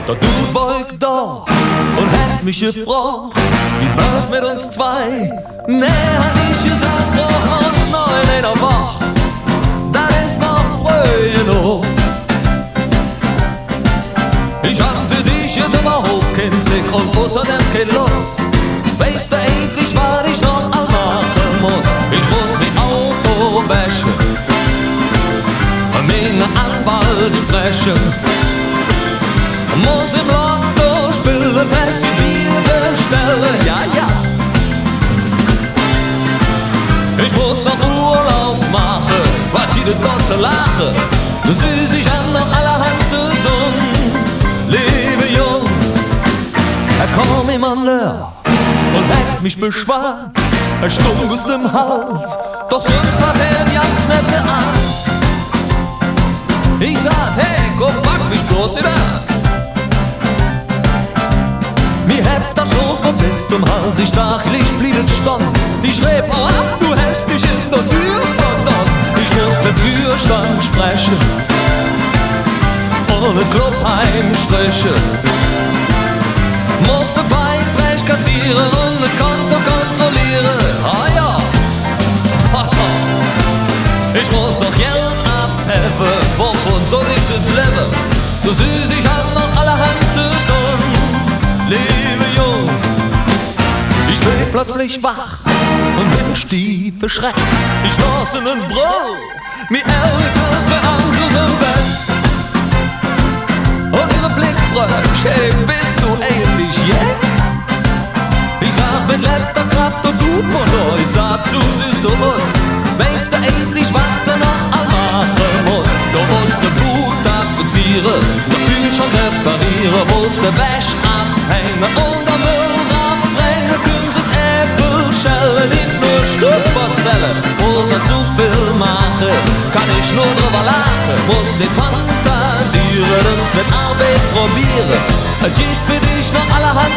Der Dude war ich da und hätt mich gefragt, wie wird mit uns zwei? Nee, hat ich gesagt, vor uns noch in einer Woche, das ist noch früh genug. Ich hab für dich jetzt überhaupt kein Zick und außerdem kein Lust. Weißt du endlich, was ich noch all machen muss? Ich muss die Autowäsche mit einem Anwalt sprechen, muss im Lotto spielen, fest die Bier bestellen, ja, ja. Ich muss noch Urlaub machen, was die dort zu lachen, das will sich an noch allerhand zu tun. Lebe jung, komm im Anleur und hätt mich beschwart, Stunk aus dem Hals, doch sonst hat ein ganz nette Art. Ich sag, hey, komm, pack mich bloß wieder. Mir hätt's das schon bis zum Hals, ich stachelig blieben stand. Ich rief, oh ach, du hast mich in der Tür verdammt. Ich muss mit Fürstand sprechen, ohne Clubheimstriche. Musste Beiträge kassieren und ein Konto kontrollieren. Ah ja, ich muss noch Geld abheben, wovon soll ich jetzt leben? Du süß, ich hab noch allerhand zu tun. Lebe jung, ich werd plötzlich wach und bin stief erschreckt. Ich los in den Brot, mir Eltern für Angst im Bett. Und ihre Blick fragt, hey, bist du ähnlich, yeah? Ich sag mit letzter Kraft und Wut von heute, sag zu, siehst du us. Weißt du endlich, was du noch all machen musst? Du musst den Blut tapezieren, den Kühlschrank reparieren, musst die Wäsche abhängen und den Müll rabbringen. Künstlich Äpfel schellen, nicht nur Stoßbazellen. Muss er zu viel machen, kann ich nur drüber lachen. Muss nicht fantasieren, uns mit Arbeit probieren. Es geht für dich noch allerhand